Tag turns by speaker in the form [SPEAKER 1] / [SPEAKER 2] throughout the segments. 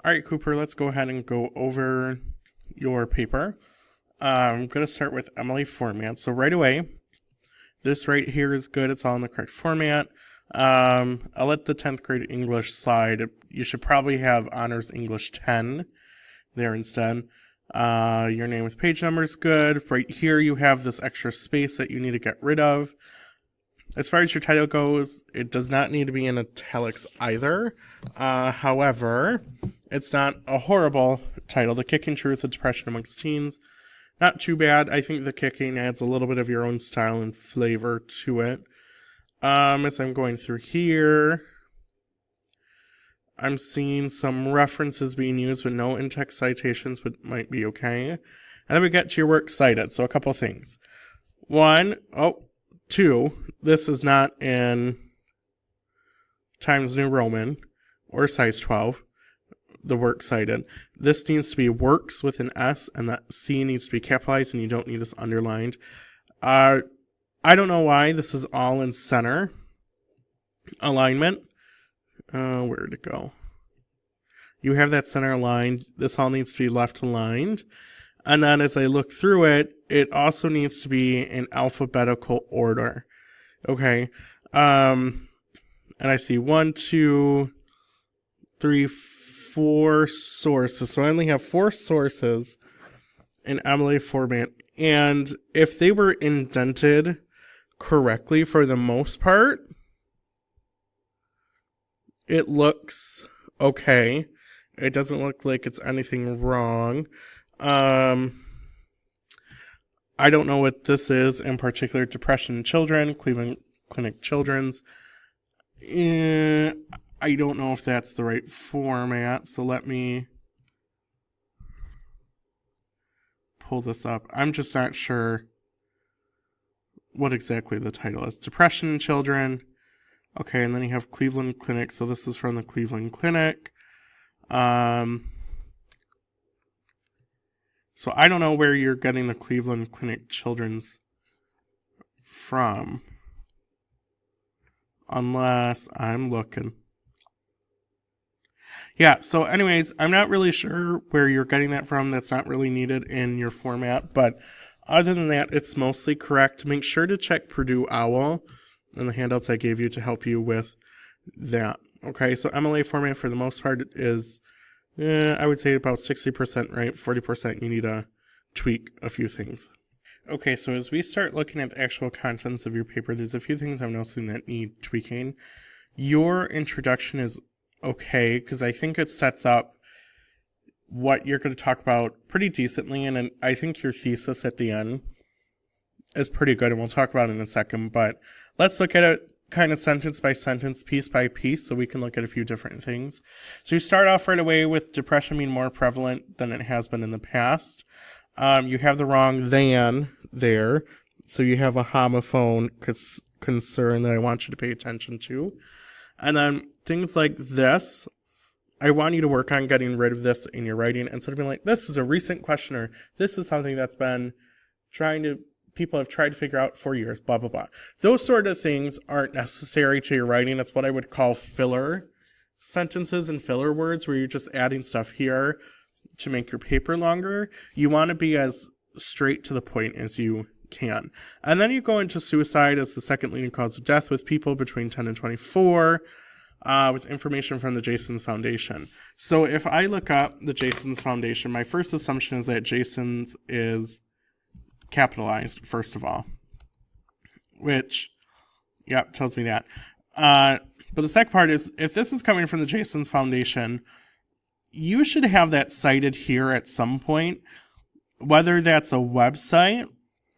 [SPEAKER 1] All right, Cooper, let's go ahead and go over your paper. I'm going to start with Emily format. So right away, this right here is good. It's all in the correct format. I'll let the 10th grade English slide. You should probably have Honors English 10 there instead. Your name with page number is good. Right here, you have this extra space that you need to get rid of. As far as your title goes, it does not need to be in italics either. However, it's not a horrible title. The Kicking Truth of Depression Amongst Teens. Not too bad. I think the kicking adds a little bit of your own style and flavor to it. As I'm going through here, I'm seeing some references being used with no in-text citations, but might be okay. And then we get to your works cited. So a couple things. Two, this is not in Times New Roman or size 12, the works cited. This needs to be works with an S, and that C needs to be capitalized, and you don't need this underlined. I don't know why this is all in center alignment. Where'd it go? You have that center aligned. This all needs to be left aligned. And then as I look through it, it also needs to be in alphabetical order. Okay. And I see 1, 2, 3, 4 sources. So I only have 4 sources in Emily format. And if they were indented correctly for the most part, it looks okay. It doesn't look like it's anything wrong. I don't know what this is in particular. Depression in Children, Cleveland Clinic Children's. I don't know if that's the right format, so let me pull this up. I'm just not sure what exactly the title is. Depression in Children. Okay, and then you have Cleveland Clinic, so this is from the Cleveland Clinic. So I don't know where you're getting the Cleveland Clinic Children's from. Unless I'm looking. Yeah, so anyways, I'm not really sure where you're getting that from. That's not really needed in your format. But other than that, it's mostly correct. Make sure to check Purdue OWL and the handouts I gave you to help you with that. Okay, so MLA format for the most part is, I would say about 60% right, 40% you need to tweak a few things. Okay, so as we start looking at the actual contents of your paper, there's a few things I'm noticing that need tweaking. Your introduction is okay, because I think it sets up what you're going to talk about pretty decently, and I think your thesis at the end is pretty good, and we'll talk about it in a second, but let's look at it kind of sentence by sentence, piece by piece, so we can look at a few different things. So you start off right away with depression being more prevalent than it has been in the past. You have the wrong than there, so you have a homophone concern that I want you to pay attention to. And then things like this, I want you to work on getting rid of this in your writing instead of being like, this is a recent question, or this is something that's been people have tried to figure out for years, blah, blah, blah. Those sort of things aren't necessary to your writing. It's what I would call filler sentences and filler words, where you're just adding stuff here to make your paper longer. You want to be as straight to the point as you can. And then you go into suicide as the second leading cause of death with people between 10 and 24, with information from the Jason's Foundation. So if I look up the Jason's Foundation, my first assumption is that Jason's is capitalized, first of all, which, tells me that. But the second part is, if this is coming from the Jason's Foundation, you should have that cited here at some point, whether that's a website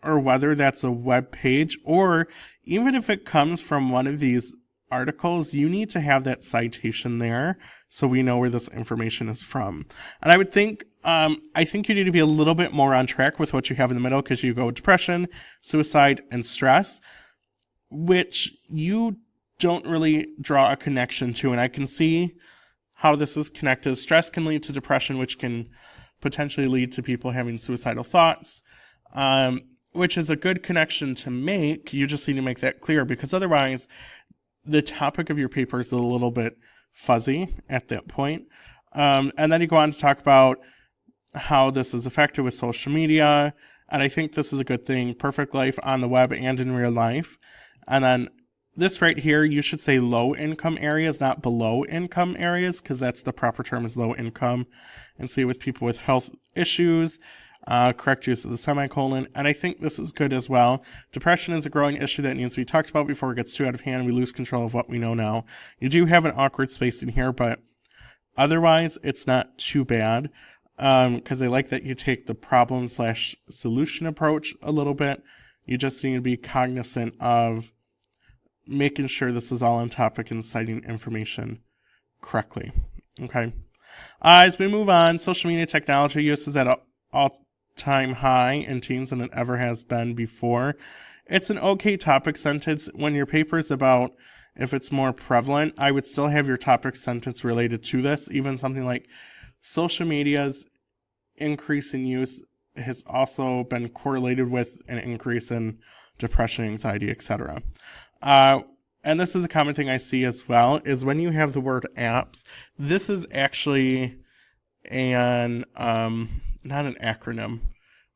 [SPEAKER 1] or whether that's a web page, or even if it comes from one of these articles, you need to have that citation there so we know where this information is from. And I would think, I think you need to be a little bit more on track with what you have in the middle, because you go depression, suicide, and stress, which you don't really draw a connection to. And I can see how this is connected. Stress can lead to depression, which can potentially lead to people having suicidal thoughts, which is a good connection to make. You just need to make that clear, because otherwise the topic of your paper is a little bit fuzzy at that point. And then you go on to talk about how this is affected with social media. And I think this is a good thing. Perfect life on the web and in real life. And then this right here, you should say low income areas, not below income areas, because that's the proper term is low income. And see with people with health issues, correct use of the semicolon. And I think this is good as well. Depression is a growing issue that needs to be talked about before it gets too out of hand and we lose control of what we know now. You do have an awkward spacing here, but otherwise it's not too bad. Because I like that you take the problem/solution approach a little bit. You just need to be cognizant of making sure this is all on topic and citing information correctly. Okay. As we move on, social media technology use is at an all-time high in teens than it ever has been before. It's an okay topic sentence. When your paper is about if it's more prevalent, I would still have your topic sentence related to this. Even something like social media's increase in use has also been correlated with an increase in depression, anxiety, etc. And this is a common thing I see as well, is when you have the word apps, this is actually an, not an acronym,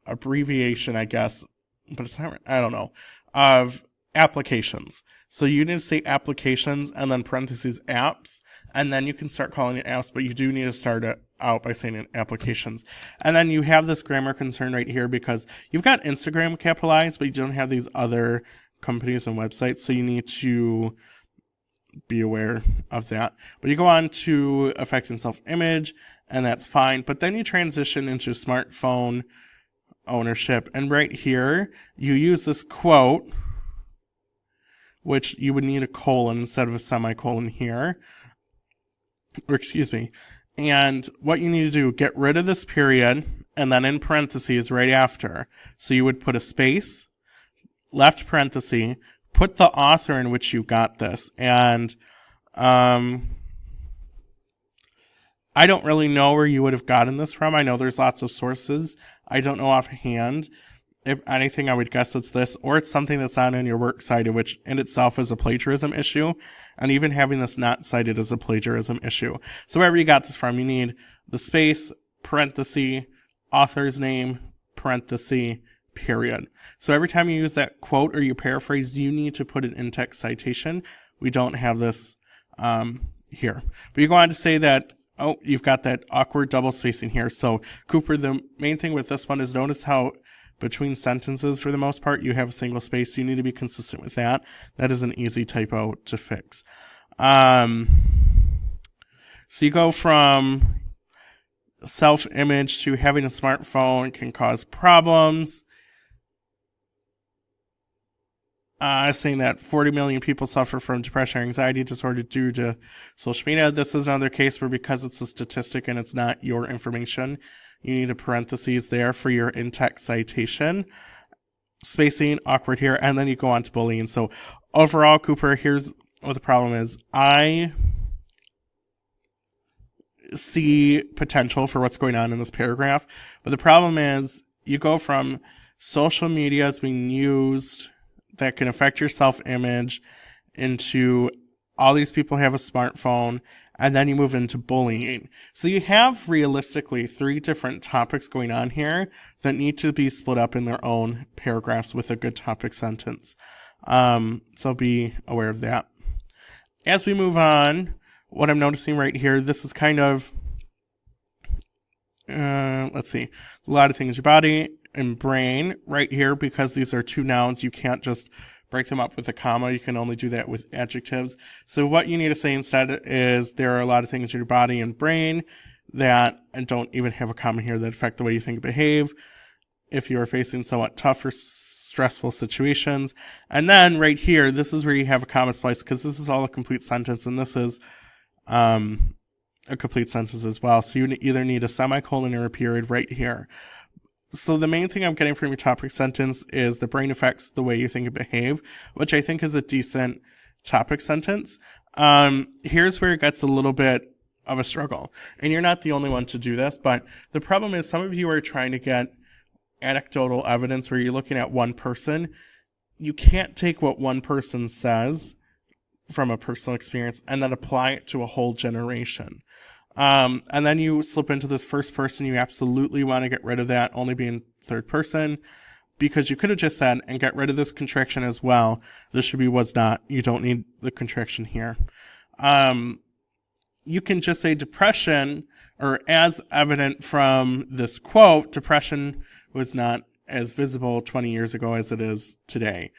[SPEAKER 1] abbreviation, I guess, but it's not, I don't know, of applications. So you need to say applications and then parentheses apps, and then you can start calling it apps, but you do need to start it out by saying applications. And then you have this grammar concern right here because you've got Instagram capitalized, but you don't have these other companies and websites, so you need to be aware of that. But you go on to affecting self-image, and that's fine. But then you transition into smartphone ownership, and right here, you use this quote, which you would need a colon instead of a semicolon here. Or excuse me. And what you need to do, get rid of this period, and then in parentheses right after. So you would put a space, left parenthesis, put the author in which you got this. And I don't really know where you would have gotten this from. I know there's lots of sources. I don't know offhand. If anything, I would guess it's this, or it's something that's not in your works cited, which in itself is a plagiarism issue. And even having this not cited is a plagiarism issue. So wherever you got this from, you need the space, parenthesis, author's name, parenthesis, period. So every time you use that quote or you paraphrase, you need to put an in-text citation. We don't have this here. But you go on to say that, oh, you've got that awkward double spacing here. So Cooper, the main thing with this one is notice how between sentences, for the most part, you have a single space. You need to be consistent with that. That is an easy typo to fix. So you go from self-image to having a smartphone can cause problems. Saying that 40 million people suffer from depression or anxiety disorder due to social media. This is another case where because it's a statistic and it's not your information, you need a parentheses there for your in-text citation. Spacing, awkward here, and then you go on to bullying. So overall, Cooper, here's what the problem is. I see potential for what's going on in this paragraph, but the problem is you go from social media as being used that can affect your self-image into all these people have a smartphone, and then you move into bullying. So you have realistically 3 different topics going on here that need to be split up in their own paragraphs with a good topic sentence. So be aware of that. As we move on, what I'm noticing right here, this is kind of, let's see, a lot of things, your body and brain right here, because these are 2 nouns, you can't just break them up with a comma. You can only do that with adjectives. So what you need to say instead is there are a lot of things in your body and brain that don't even have a comma here that affect the way you think and behave if you are facing somewhat tough or stressful situations. And then right here, this is where you have a comma splice because this is all a complete sentence and this is a complete sentence as well. So you either need a semicolon or a period right here. So the main thing I'm getting from your topic sentence is the brain affects the way you think and behave, which I think is a decent topic sentence. Here's where it gets a little bit of a struggle. And you're not the only one to do this, but the problem is some of you are trying to get anecdotal evidence where you're looking at one person. You can't take what one person says from a personal experience and then apply it to a whole generation. And then you slip into this first person. You absolutely want to get rid of that, only being third person, because you could have just said, and get rid of this contraction as well. This should be was not. You don't need the contraction here. You can just say depression, or as evident from this quote, depression was not as visible 20 years ago as it is today.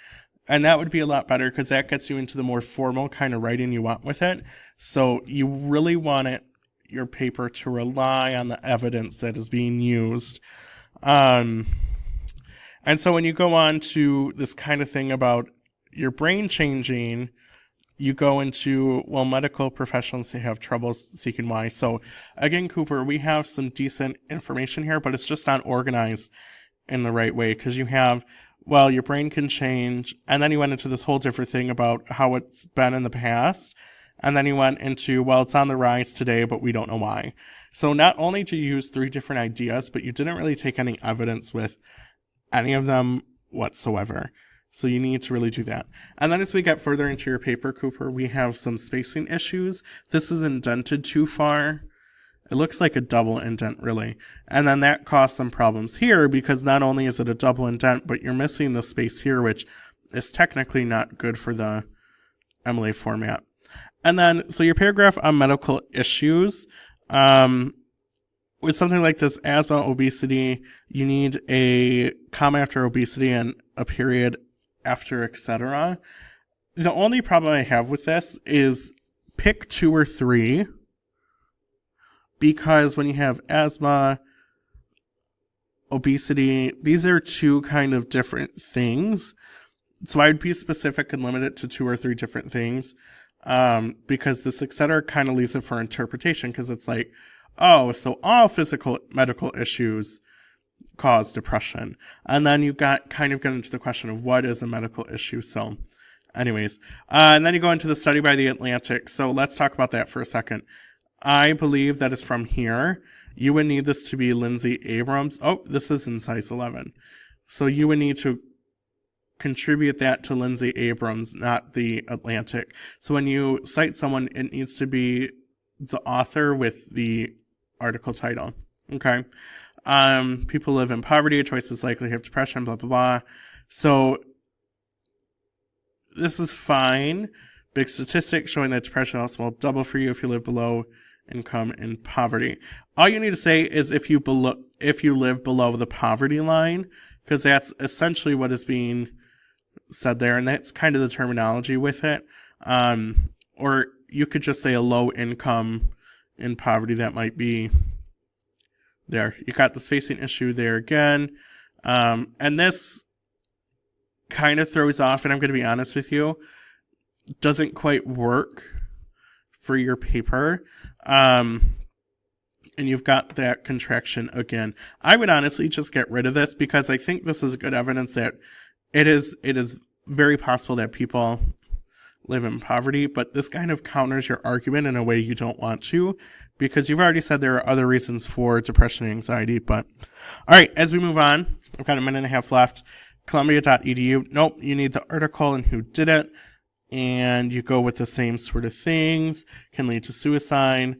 [SPEAKER 1] And that would be a lot better because that gets you into the more formal kind of writing you want with it. So you really want your paper to rely on the evidence that is being used. And so when you go on to this kind of thing about your brain changing, you go into, well, medical professionals have trouble seeking why. So again, Cooper, we have some decent information here, but it's just not organized in the right way because you have, well, your brain can change, and then you went into this whole different thing about how it's been in the past, and then you went into, well, it's on the rise today, but we don't know why. So not only do you use 3 different ideas, but you didn't really take any evidence with any of them whatsoever. So you need to really do that. And then as we get further into your paper, Cooper, we have some spacing issues. This is indented too far. It looks like a double indent, really. And then that caused some problems here because not only is it a double indent, but you're missing the space here, which is technically not good for the MLA format. And then, so your paragraph on medical issues, with something like this, asthma, obesity, you need a comma after obesity and a period after, etc. The only problem I have with this is pick 2 or 3, because when you have asthma, obesity, these are 2 kind of different things. So I would be specific and limit it to 2 or 3 different things, because this etc. kind of leaves it for interpretation, because it's like, oh, so all physical medical issues cause depression. And then you got kind of get into the question of what is a medical issue. So anyways, and then you go into the study by the Atlantic. So let's talk about that for a second. I believe that is from here. You would need this to be Lindsay Abrams. Oh, this is in size 11. So you would need to contribute that to Lindsay Abrams, not the Atlantic. So when you cite someone, it needs to be the author with the article title. Okay. People live in poverty, choices likely have depression, blah, blah, blah. So this is fine. Big statistics showing that depression also will double for you if you live below income in poverty. All you need to say is if you live below the poverty line, because that's essentially what is being said there, and that's kind of the terminology with it. Or you could just say a low income in poverty. That might be there. You got the spacing issue there again. And this kind of throws off, and I'm going to be honest with you, doesn't quite work for your paper. And you've got that contraction again. I would honestly just get rid of this because I think this is good evidence that it is very possible that people live in poverty, but this kind of counters your argument in a way you don't want to, because you've already said there are other reasons for depression and anxiety. But all right, as we move on, I've got a minute and a half left. Columbia.edu. Nope, you need the article and who did it, and you go with the same sort of things. Can lead to suicide.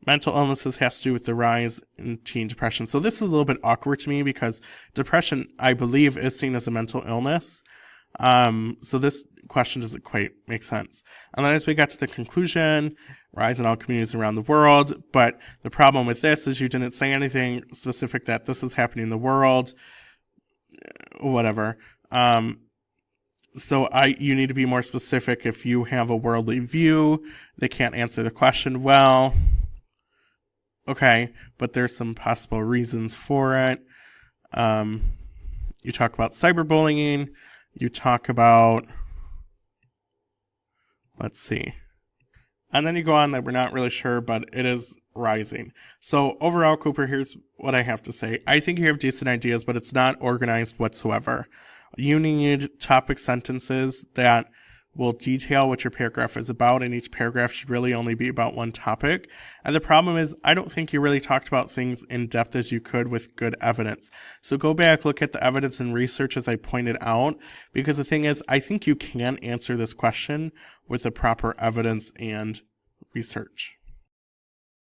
[SPEAKER 1] Mental illnesses has to do with the rise in teen depression. So this is a little bit awkward to me because depression, I believe, is seen as a mental illness. So this question doesn't quite make sense. And then as we got to the conclusion, rise in all communities around the world. But the problem with this is you didn't say anything specific that this is happening in the world, whatever. So you need to be more specific. If you have a worldly view, they can't answer the question well. Okay, but there's some possible reasons for it. You talk about cyberbullying. You talk about, let's see. And then you go on that we're not really sure, but it is rising. So overall, Cooper, here's what I have to say. I think you have decent ideas, but it's not organized whatsoever. You need topic sentences that will detail what your paragraph is about, and each paragraph should really only be about one topic. And the problem is, I don't think you really talked about things in depth as you could with good evidence. So go back, look at the evidence and research as I pointed out, because the thing is, I think you can answer this question with the proper evidence and research.